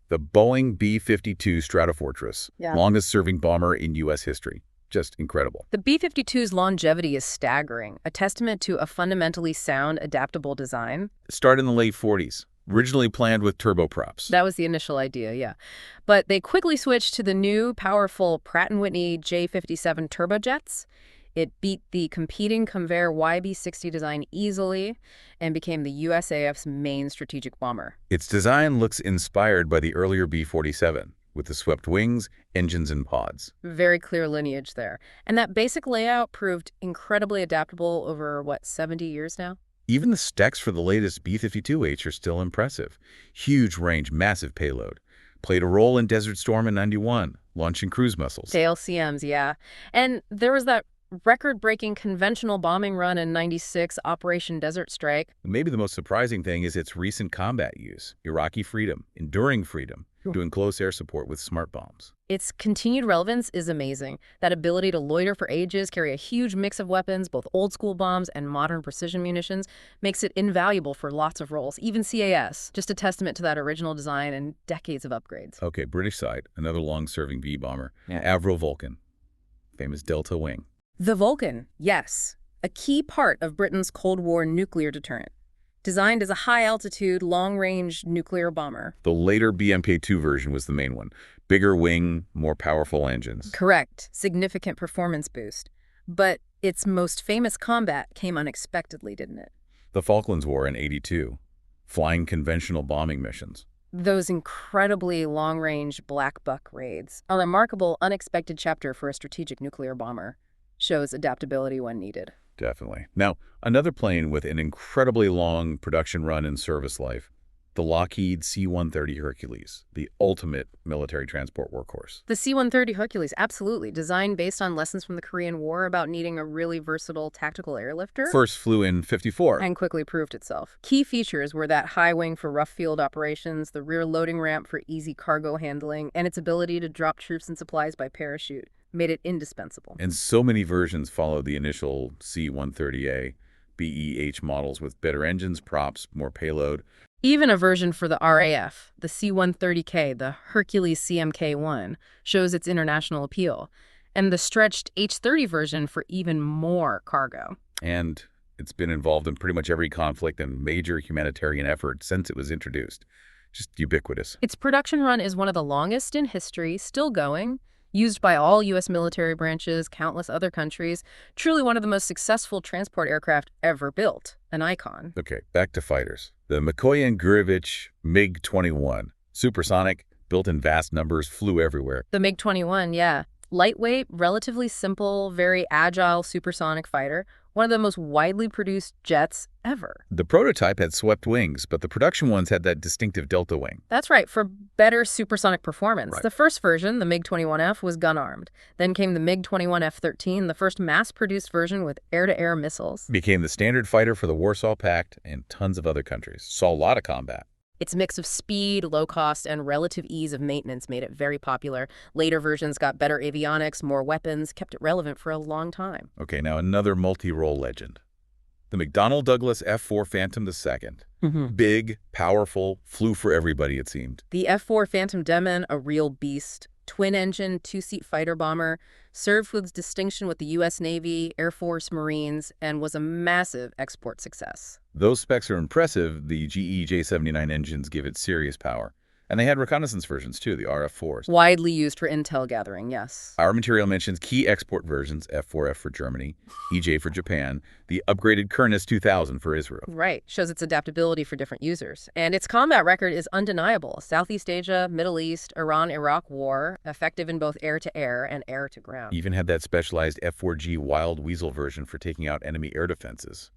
The Boeing B-52 Stratofortress, longest-serving bomber in U.S. history. Just incredible. The B-52's longevity is staggering, a testament to a fundamentally sound, adaptable design. Started in the late 40s, originally planned with turboprops. That was the initial idea, yeah. But they quickly switched to the new, powerful Pratt & Whitney J57 turbojets. It beat the competing Convair YB60 design easily and became the USAF's main strategic bomber. Its design looks inspired by the earlier B-47. With the swept wings, engines, and pods. Very clear lineage there. And that basic layout proved incredibly adaptable over, 70 years now? Even the specs for the latest B-52H are still impressive. Huge range, massive payload. Played a role in Desert Storm in '91, launching cruise missiles. LCMs, yeah. And there was that record-breaking conventional bombing run in '96, Operation Desert Strike. Maybe the most surprising thing is its recent combat use. Iraqi freedom, enduring freedom. Doing close air support with smart bombs. Its continued relevance is amazing. That ability to loiter for ages, carry a huge mix of weapons, both old-school bombs and modern precision munitions, makes it invaluable for lots of roles, even CAS. Just a testament to that original design and decades of upgrades. Okay, British side, another long-serving B-bomber. Avro Vulcan, famous Delta wing. The Vulcan, yes. A key part of Britain's Cold War nuclear deterrent. Designed as a high-altitude, long-range nuclear bomber. The later BMK-2 version was the main one. Bigger wing, more powerful engines. Correct. Significant performance boost. But its most famous combat came unexpectedly, didn't it? The Falklands War in '82. Flying conventional bombing missions. Those incredibly long-range Black Buck raids. A remarkable, unexpected chapter for a strategic nuclear bomber. Shows adaptability when needed. Definitely. Now, another plane with an incredibly long production run and service life, The Lockheed C-130 Hercules, the ultimate military transport workhorse. The C-130 Hercules, absolutely. Designed based on lessons from the Korean War about needing a really versatile tactical airlifter. First flew in '54. And quickly proved itself. Key features were that high wing for rough field operations, the rear loading ramp for easy cargo handling, and its ability to drop troops and supplies by parachute made it indispensable. And so many versions followed the initial C-130A, BEH models with better engines, props, more payload. Even a version for the RAF, the C-130K, the Hercules CMK-1, shows its international appeal, and the stretched H-30 version for even more cargo. And it's been involved in pretty much every conflict and major humanitarian effort since it was introduced. Just ubiquitous. Its production run is one of the longest in history, still going, used by all U.S. military branches, countless other countries, truly one of the most successful transport aircraft ever built, an icon. Okay, back to fighters. The Mikoyan Gurevich MiG-21, supersonic, built in vast numbers, flew everywhere. The MiG-21, yeah. Lightweight, relatively simple, very agile supersonic fighter, one of the most widely produced jets ever. The prototype had swept wings, but the production ones had that distinctive delta wing. That's right, for better supersonic performance. Right. The first version, the MiG-21F, was gun-armed. Then came the MiG-21 F-13, the first mass-produced version with air-to-air missiles. Became the standard fighter for the Warsaw Pact and tons of other countries. Saw a lot of combat. Its mix of speed, low cost, and relative ease of maintenance made it very popular. Later versions got better avionics, more weapons, kept it relevant for a long time. Okay, now another multi-role legend. The McDonnell Douglas F-4 Phantom II. Big, powerful, flew for everybody, it seemed. The F-4 Phantom Demon, a real beast. Twin-engine, two-seat fighter bomber, served with distinction with the U.S. Navy, Air Force, Marines, and was a massive export success. Those specs are impressive. The GE J79 engines give it serious power. And they had reconnaissance versions, too, the RF-4s. Widely used for intel gathering, yes. Our material mentions key export versions, F-4F for Germany, EJ for Japan, the upgraded Kernis 2000 for Israel. Right. Shows its adaptability for different users. And its combat record is undeniable. Southeast Asia, Middle East, Iran-Iraq war, effective in both air-to-air and air-to-ground. Even had that specialized F-4G Wild Weasel version for taking out enemy air defenses.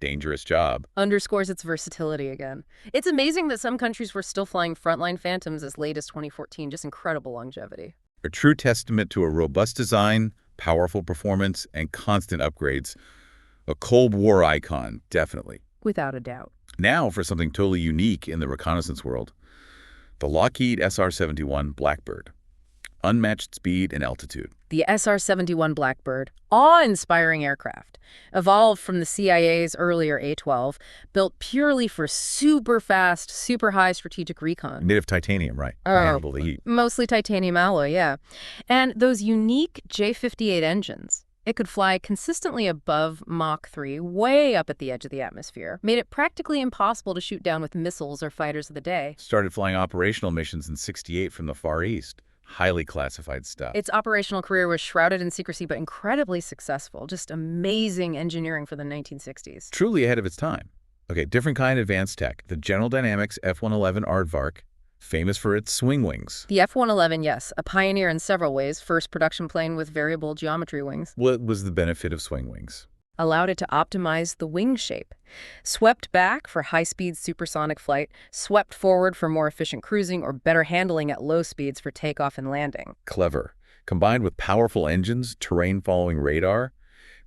Dangerous job. Underscores its versatility again. It's amazing that some countries were still flying frontline Phantoms as late as 2014. Just incredible longevity. A true testament to a robust design, powerful performance, and constant upgrades. A Cold War icon, definitely. Without a doubt. Now for something totally unique in the reconnaissance world. The Lockheed SR-71 Blackbird. Unmatched speed and altitude. The SR-71 Blackbird, awe-inspiring aircraft, evolved from the CIA's earlier A-12, built purely for super fast, super high strategic recon. Made of titanium, right? Handle the heat. Mostly titanium alloy, yeah. And those unique J-58 engines. It could fly consistently above Mach 3, way up at the edge of the atmosphere, made it practically impossible to shoot down with missiles or fighters of the day. Started flying operational missions in '68 from the Far East. Highly classified stuff. Its operational career was shrouded in secrecy, but incredibly successful. Just amazing engineering for the 1960s. Truly ahead of its time. Okay, different kind of advanced tech. The General Dynamics F-111 Aardvark, famous for its swing wings. The F-111, yes, a pioneer in several ways. First production plane with variable geometry wings. What was the benefit of swing wings? Allowed it to optimize the wing shape. Swept back for high-speed supersonic flight, swept forward for more efficient cruising or better handling at low speeds for takeoff and landing. Clever. Combined with powerful engines, terrain-following radar,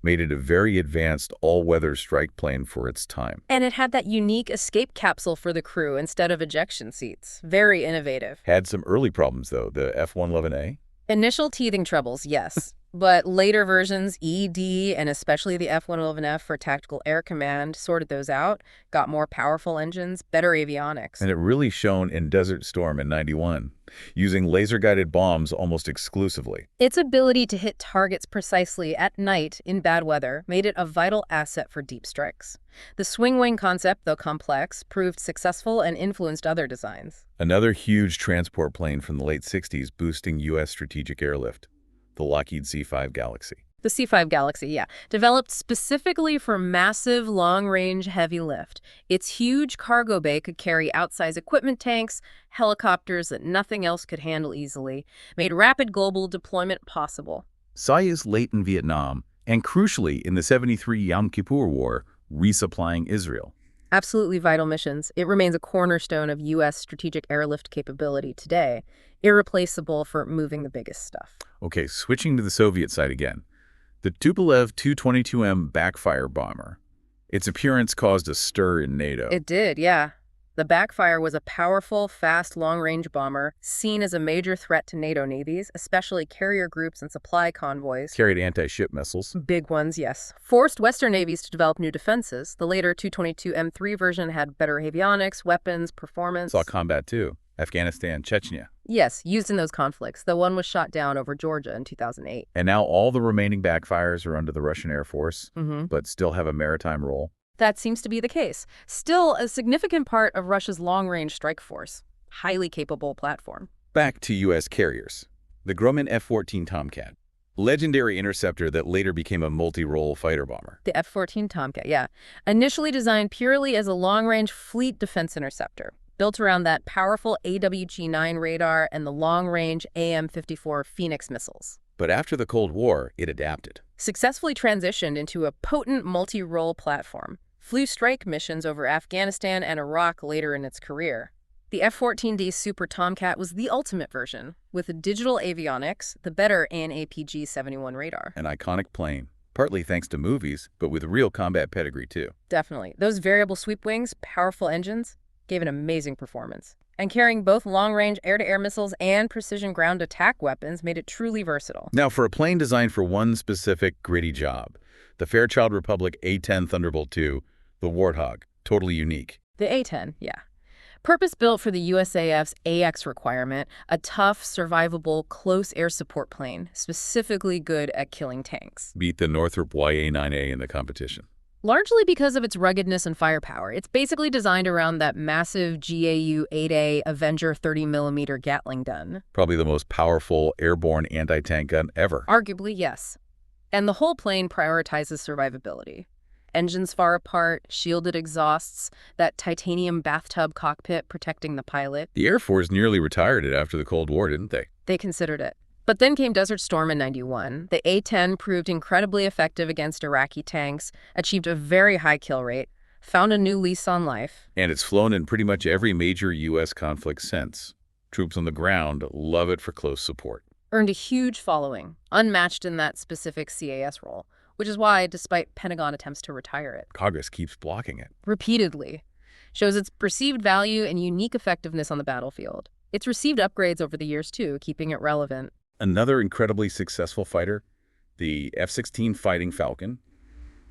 made it a very advanced all-weather strike plane for its time. And it had that unique escape capsule for the crew instead of ejection seats. Very innovative. Had some early problems, though. The F-111A? Initial teething troubles, yes. But later versions, ED, and especially the F-111F for tactical air command, sorted those out, got more powerful engines, better avionics. And it really shone in Desert Storm in '91, using laser-guided bombs almost exclusively. Its ability to hit targets precisely at night in bad weather made it a vital asset for deep strikes. The swing wing concept, though complex, proved successful and influenced other designs. Another huge transport plane from the late '60s boosting U.S. strategic airlift. The Lockheed C-5 Galaxy. The C-5 Galaxy, yeah. Developed specifically for massive, long-range heavy lift. Its huge cargo bay could carry outsized equipment tanks, helicopters that nothing else could handle easily, made rapid global deployment possible. Saw use late in Vietnam, and crucially in the '73 Yom Kippur War, resupplying Israel. Absolutely vital missions. It remains a cornerstone of U.S. strategic airlift capability today, irreplaceable for moving the biggest stuff. Okay, switching to the Soviet side again. The Tupolev Tu-22M backfire bomber. Its appearance caused a stir in NATO. It did, yeah. The backfire was a powerful, fast, long-range bomber seen as a major threat to NATO navies, especially carrier groups and supply convoys. Carried anti-ship missiles. Big ones, yes. Forced Western navies to develop new defenses. The later Tu-22M3 version had better avionics, weapons, performance. Saw combat too. Afghanistan, Chechnya. Yes, used in those conflicts. The one was shot down over Georgia in 2008. And now all the remaining backfires are under the Russian Air Force, but still have a maritime role. That seems to be the case. Still a significant part of Russia's long-range strike force. Highly capable platform. Back to U.S. carriers. The Grumman F-14 Tomcat. Legendary interceptor that later became a multi-role fighter bomber. The F-14 Tomcat, yeah. Initially designed purely as a long-range fleet defense interceptor, built around that powerful AWG-9 radar and the long-range AIM-54 Phoenix missiles. But after the Cold War, it adapted. Successfully transitioned into a potent multi-role platform. Flew strike missions over Afghanistan and Iraq later in its career. The F-14D Super Tomcat was the ultimate version, with digital avionics, the better AN/APG-71 radar. An iconic plane, partly thanks to movies, but with real combat pedigree too. Definitely. Those variable sweep wings, powerful engines, gave an amazing performance. And carrying both long-range air-to-air missiles and precision ground attack weapons made it truly versatile. Now, for a plane designed for one specific gritty job, the Fairchild Republic A-10 Thunderbolt II, the Warthog, totally unique. The A-10, yeah. Purpose-built for the USAF's AX requirement, a tough, survivable, close air support plane, specifically good at killing tanks. Beat the Northrop YA-9A in the competition. Largely because of its ruggedness and firepower. It's basically designed around that massive GAU-8A Avenger 30mm Gatling gun. Probably the most powerful airborne anti-tank gun ever. Arguably, yes. And the whole plane prioritizes survivability. Engines far apart, shielded exhausts, that titanium bathtub cockpit protecting the pilot. The Air Force nearly retired it after the Cold War, didn't they? They considered it. But then came Desert Storm in '91. The A-10 proved incredibly effective against Iraqi tanks, achieved a very high kill rate, found a new lease on life. And it's flown in pretty much every major U.S. conflict since. Troops on the ground love it for close support. Earned a huge following, unmatched in that specific CAS role, which is why, despite Pentagon attempts to retire it, Congress keeps blocking it. Repeatedly. Shows its perceived value and unique effectiveness on the battlefield. It's received upgrades over the years, too, keeping it relevant. Another incredibly successful fighter, the F-16 Fighting Falcon,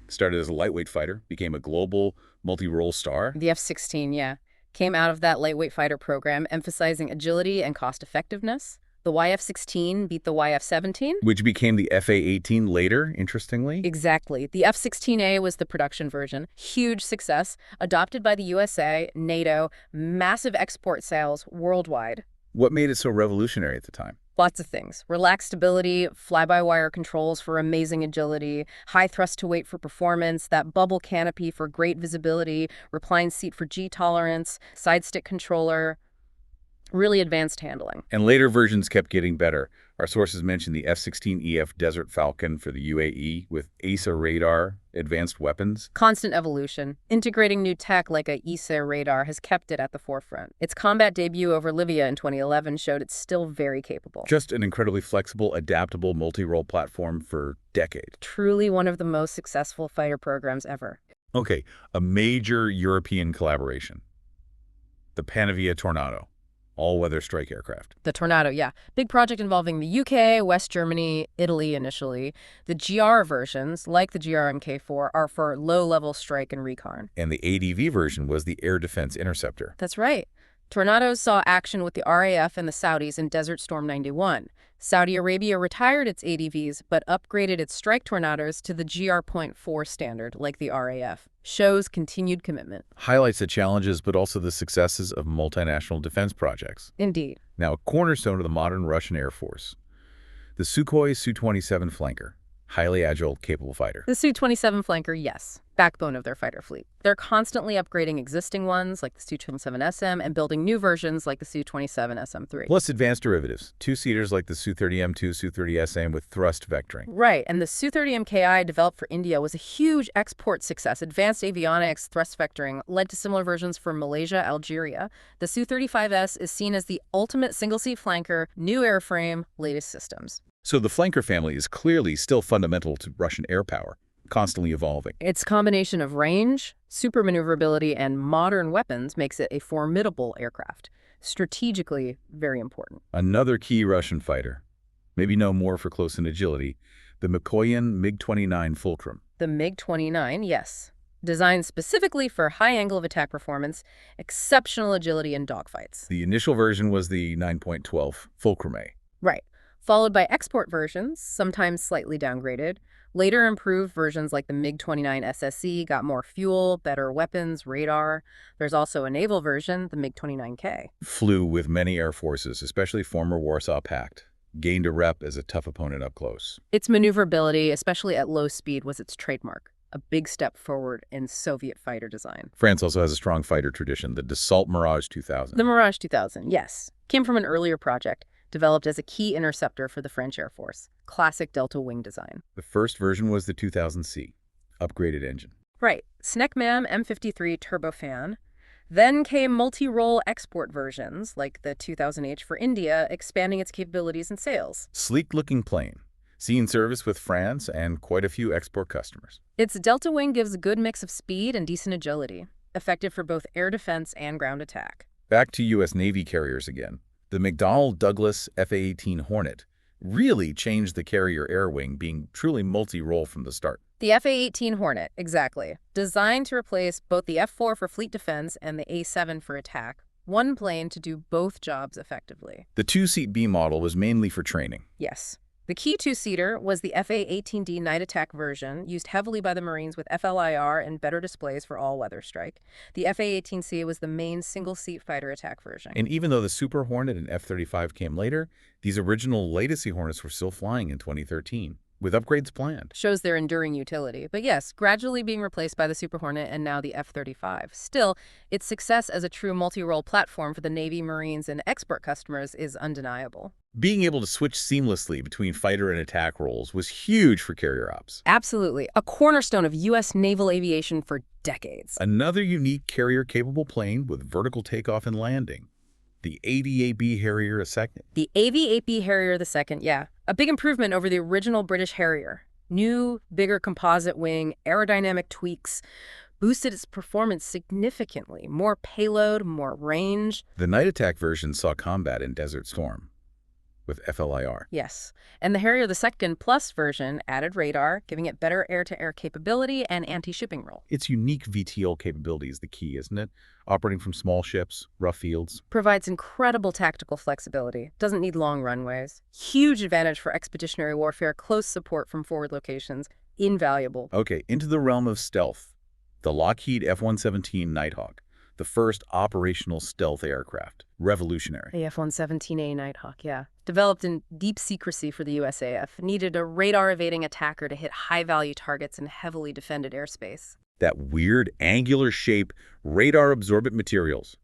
started as a lightweight fighter, became a global multi-role star. The F-16, yeah, came out of that lightweight fighter program, emphasizing agility and cost-effectiveness. The YF-16 beat the YF-17. Which became the FA-18 later, interestingly. Exactly. The F-16A was the production version. Huge success, adopted by the USA, NATO, massive export sales worldwide. What made it so revolutionary at the time? Lots of things. Relaxed stability, fly-by-wire controls for amazing agility, high thrust-to-weight for performance, that bubble canopy for great visibility, reclined seat for G-tolerance, side-stick controller, really advanced handling. And later versions kept getting better. Our sources mentioned the F-16EF Desert Falcon for the UAE with AESA radar, advanced weapons. Constant evolution. Integrating new tech like a AESA radar has kept it at the forefront. Its combat debut over Libya in 2011 showed it's still very capable. Just an incredibly flexible, adaptable, multi-role platform for decades. Truly one of the most successful fighter programs ever. Okay, a major European collaboration. The Panavia Tornado. All-weather strike aircraft. The Tornado, yeah. Big project involving the UK, West Germany, Italy initially. The GR versions, like the GR-MK4, are for low-level strike and recon. And the ADV version was the Air Defense Interceptor. That's right. Tornadoes saw action with the RAF and the Saudis in Desert Storm 91. Saudi Arabia retired its ADVs, but upgraded its strike Tornadoes to the GR.4 standard, like the RAF. Shows continued commitment. Highlights the challenges, but also the successes of multinational defense projects. Indeed. Now, a cornerstone of the modern Russian Air Force. The Sukhoi Su-27 flanker. highly agile, capable fighter. The Su-27 flanker, yes, backbone of their fighter fleet. They're constantly upgrading existing ones, like the Su-27SM, and building new versions like the Su-27SM-3. Plus advanced derivatives, two-seaters like the Su-30M2, Su-30SM with thrust vectoring. Right, and the Su-30MKI developed for India was a huge export success. Advanced avionics, thrust vectoring led to similar versions for Malaysia, Algeria. The Su-35S is seen as the ultimate single-seat flanker, new airframe, latest systems. So the flanker family is clearly still fundamental to Russian air power, constantly evolving. Its combination of range, super maneuverability, and modern weapons makes it a formidable aircraft. Strategically, very important. Another key Russian fighter, maybe known more for close-in agility, the Mikoyan MiG-29 Fulcrum. The MiG-29, yes. Designed specifically for high angle of attack performance, exceptional agility in dogfights. The initial version was the 9.12 Fulcrum A. Right. Followed by export versions, sometimes slightly downgraded. Later improved versions like the MiG-29 SSE got more fuel, better weapons, radar. There's also a naval version, the MiG-29K. Flew with many air forces, especially former Warsaw Pact. Gained a rep as a tough opponent up close. Its maneuverability, especially at low speed, was its trademark. A big step forward in Soviet fighter design. France also has a strong fighter tradition, the Dassault Mirage 2000. The Mirage 2000, yes. Came from an earlier project, developed as a key interceptor for the French Air Force. Classic delta wing design. The first version was the 2000C, upgraded engine. Right. SNECMAM M53 turbofan. Then came multi-role export versions, like the 2000H for India, expanding its capabilities and sales. Sleek-looking plane, seen service with France and quite a few export customers. Its delta wing gives a good mix of speed and decent agility, effective for both air defense and ground attack. Back to U.S. Navy carriers again. The McDonnell Douglas F-A-18 Hornet really changed the carrier air wing, being truly multi-role from the start. The F-A-18 Hornet, exactly. Designed to replace both the F-4 for fleet defense and the A-7 for attack. One plane to do both jobs effectively. The two-seat B model was mainly for training. Yes. The key two-seater was the FA-18D night attack version, used heavily by the Marines with FLIR and better displays for all-weather strike. The FA-18C was the main single-seat fighter attack version. And even though the Super Hornet and F-35 came later, these original Legacy Hornets were still flying in 2013, with upgrades planned. Shows their enduring utility. But yes, gradually being replaced by the Super Hornet and now the F-35. Still, its success as a true multi-role platform for the Navy, Marines, and export customers is undeniable. Being able to switch seamlessly between fighter and attack roles was huge for carrier ops. Absolutely. A cornerstone of U.S. naval aviation for decades. Another unique carrier-capable plane with vertical takeoff and landing. The AV-8B Harrier II. The AV-8B Harrier II, yeah. A big improvement over the original British Harrier. New, bigger composite wing, aerodynamic tweaks, boosted its performance significantly. More payload, more range. The night attack version saw combat in Desert Storm with FLIR. Yes, and the Harrier II Plus version added radar, giving it better air-to-air capability and anti-shipping role. Its unique VTOL capability is the key, isn't it? Operating from small ships, rough fields. Provides incredible tactical flexibility. Doesn't need long runways. Huge advantage for expeditionary warfare. Close support from forward locations. Invaluable. Okay, into the realm of stealth. The Lockheed F-117 Nighthawk. The first operational stealth aircraft. Revolutionary. The F-117A Nighthawk, yeah. Developed in deep secrecy for the USAF. Needed a radar-evading attacker to hit high-value targets in heavily defended airspace. That weird, angular shape, radar-absorbent materials.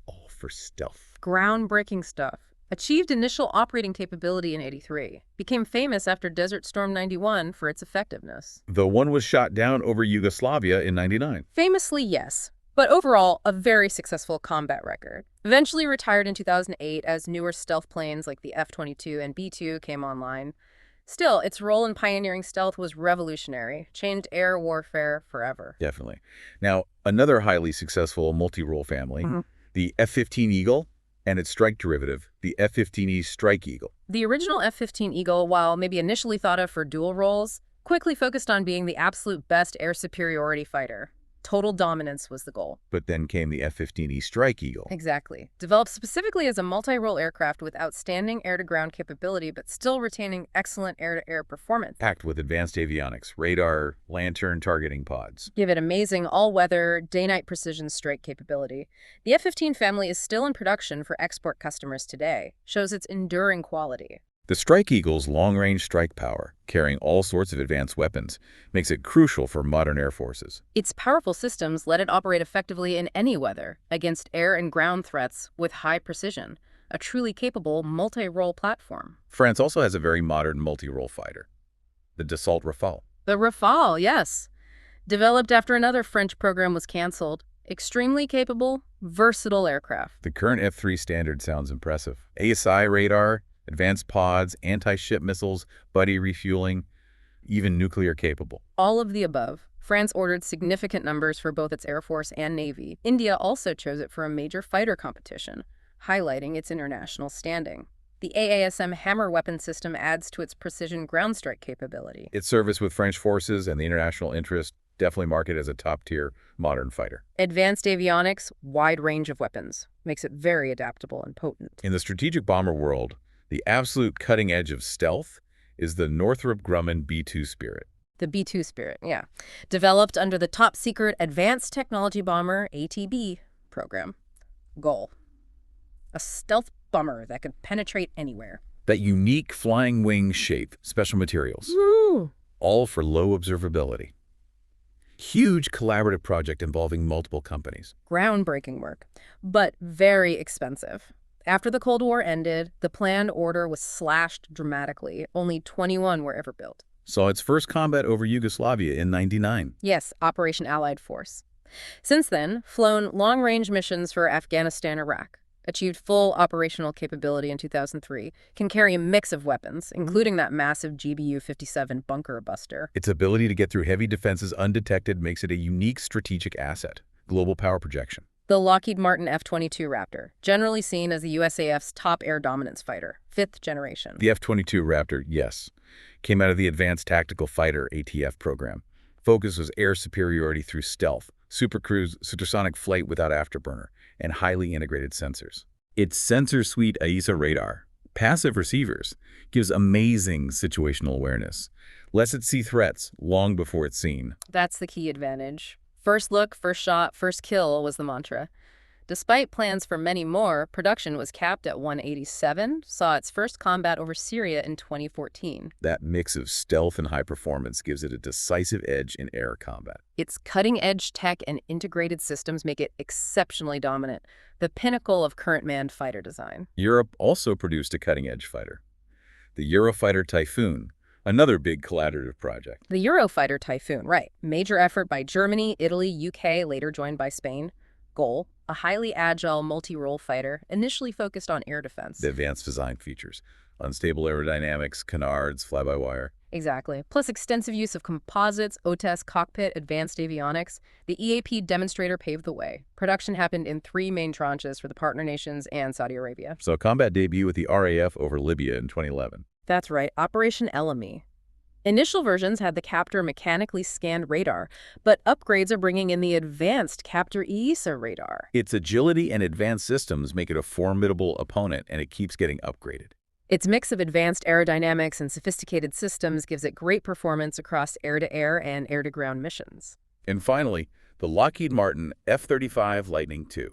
All for stealth. Groundbreaking stuff. Achieved initial operating capability in '83. Became famous after Desert Storm 91 for its effectiveness. Though one was shot down over Yugoslavia in '99. Famously, yes. But overall, a very successful combat record. Eventually retired in 2008 as newer stealth planes like the F-22 and B-2 came online. Still, its role in pioneering stealth was revolutionary, changed air warfare forever. Definitely. Now, another highly successful multi-role family, the F-15 Eagle and its strike derivative, the F-15E Strike Eagle. The original F-15 Eagle, while maybe initially thought of for dual roles, quickly focused on being the absolute best air superiority fighter. Total dominance was the goal. But then came the F-15E Strike Eagle. Exactly. Developed specifically as a multi-role aircraft with outstanding air-to-ground capability, but still retaining excellent air-to-air performance. Packed with advanced avionics, radar, lantern targeting pods. Give it amazing all-weather, day-night precision strike capability. The F-15 family is still in production for export customers today. Shows its enduring quality. The Strike Eagle's long-range strike power, carrying all sorts of advanced weapons, makes it crucial for modern air forces. Its powerful systems let it operate effectively in any weather, against air and ground threats with high precision, a truly capable multi-role platform. France also has a very modern multi-role fighter, the Dassault Rafale. The Rafale, yes. Developed after another French program was canceled. Extremely capable, versatile aircraft. The current F-3 standard sounds impressive. ASI radar, advanced pods, anti-ship missiles, buddy refueling, even nuclear capable. All of the above. France ordered significant numbers for both its Air Force and Navy. India also chose it for a major fighter competition, highlighting its international standing. The AASM Hammer weapon system adds to its precision ground strike capability. Its service with French forces and the international interest definitely mark it as a top-tier modern fighter. Advanced avionics, wide range of weapons, makes it very adaptable and potent. In the strategic bomber world, the absolute cutting edge of stealth is the Northrop Grumman B-2 Spirit. The B-2 Spirit, yeah. Developed under the top-secret Advanced Technology Bomber, ATB, program. Goal: a stealth bomber that could penetrate anywhere. That unique flying wing shape, special materials, all for low observability. Huge collaborative project involving multiple companies. Groundbreaking work, but very expensive. After the Cold War ended, the planned order was slashed dramatically. Only 21 were ever built. Saw its first combat over Yugoslavia in '99. Yes, Operation Allied Force. Since then, flown long-range missions for Afghanistan, Iraq. Achieved full operational capability in 2003, can carry a mix of weapons, including that massive GBU-57 bunker buster. Its ability to get through heavy defenses undetected makes it a unique strategic asset. Global power projection. The Lockheed Martin F-22 Raptor, generally seen as the USAF's top air dominance fighter, 5th generation. The F-22 Raptor, yes, came out of the Advanced Tactical Fighter ATF program. Focus was air superiority through stealth, supercruise, supersonic flight without afterburner, and highly integrated sensors. Its sensor suite AESA radar, passive receivers, gives amazing situational awareness. Lets it see threats long before it's seen. That's the key advantage. First look, first shot, first kill was the mantra. Despite plans for many more, production was capped at 187, saw its first combat over Syria in 2014. That mix of stealth and high performance gives it a decisive edge in air combat. Its cutting-edge tech and integrated systems make it exceptionally dominant, the pinnacle of current manned fighter design. Europe also produced a cutting-edge fighter, the Eurofighter Typhoon, another big collaborative project. The Eurofighter Typhoon, right. Major effort by Germany, Italy, UK, later joined by Spain. Goal: a highly agile multi-role fighter, initially focused on air defense. The advanced design features: unstable aerodynamics, canards, fly-by-wire. Exactly. Plus extensive use of composites, OTES, cockpit, advanced avionics. The EAP demonstrator paved the way. Production happened in 3 main tranches for the partner nations and Saudi Arabia. So combat debut with the RAF over Libya in 2011. That's right, Operation LME. Initial versions had the Captor mechanically scanned radar, but upgrades are bringing in the advanced Captor AESA radar. Its agility and advanced systems make it a formidable opponent, and it keeps getting upgraded. Its mix of advanced aerodynamics and sophisticated systems gives it great performance across air-to-air and air-to-ground missions. And finally, the Lockheed Martin F-35 Lightning II.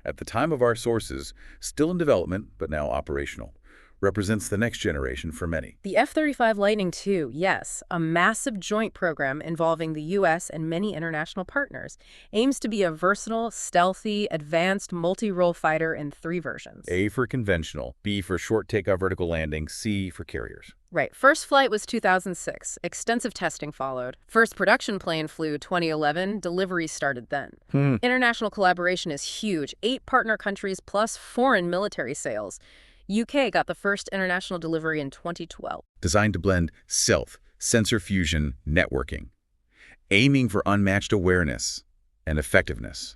At the time of our sources, still in development, but now operational, represents the next generation for many. The F-35 Lightning II, yes, a massive joint program involving the U.S. and many international partners, aims to be a versatile, stealthy, advanced, multi-role fighter in 3 versions. A for conventional, B for short takeoff vertical landing, C for carriers. Right. First flight was 2006. Extensive testing followed. First production plane flew 2011. Deliveries started then. International collaboration is huge. 8 partner countries plus foreign military sales. UK got the first international delivery in 2012. Designed to blend stealth, sensor fusion, networking, aiming for unmatched awareness and effectiveness.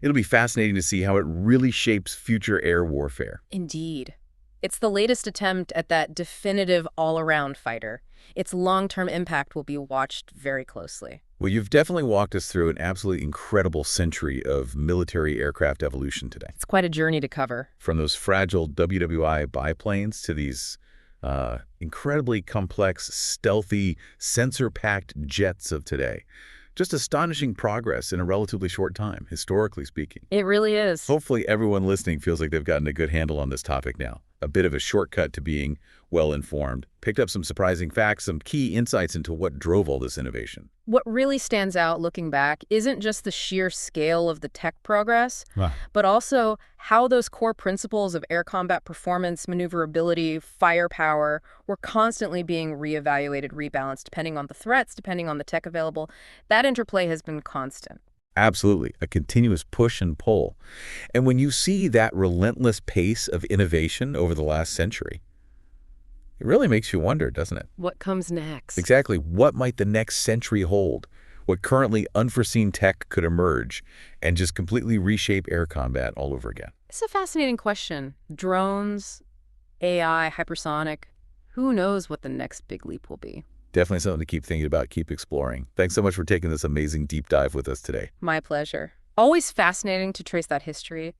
It'll be fascinating to see how it really shapes future air warfare. Indeed. It's the latest attempt at that definitive all-around fighter. Its long-term impact will be watched very closely. Well, you've definitely walked us through an absolutely incredible century of military aircraft evolution today. It's quite a journey to cover. From those fragile WWI biplanes to these incredibly complex, stealthy, sensor-packed jets of today. Just astonishing progress in a relatively short time, historically speaking. It really is. Hopefully everyone listening feels like they've gotten a good handle on this topic now. A bit of a shortcut to being well-informed. Picked up some surprising facts, some key insights into what drove all this innovation. What really stands out looking back isn't just the sheer scale of the tech progress, but also how those core principles of air combat performance, maneuverability, firepower were constantly being reevaluated, rebalanced, depending on the threats, depending on the tech available. That interplay has been constant. Absolutely, a continuous push and pull. And when you see that relentless pace of innovation over the last century, it really makes you wonder, doesn't it? What comes next? Exactly. What might the next century hold? What currently unforeseen tech could emerge and just completely reshape air combat all over again? It's a fascinating question. Drones, AI, hypersonic, who knows what the next big leap will be? Definitely something to keep thinking about, keep exploring. Thanks so much for taking this amazing deep dive with us today. My pleasure. Always fascinating to trace that history,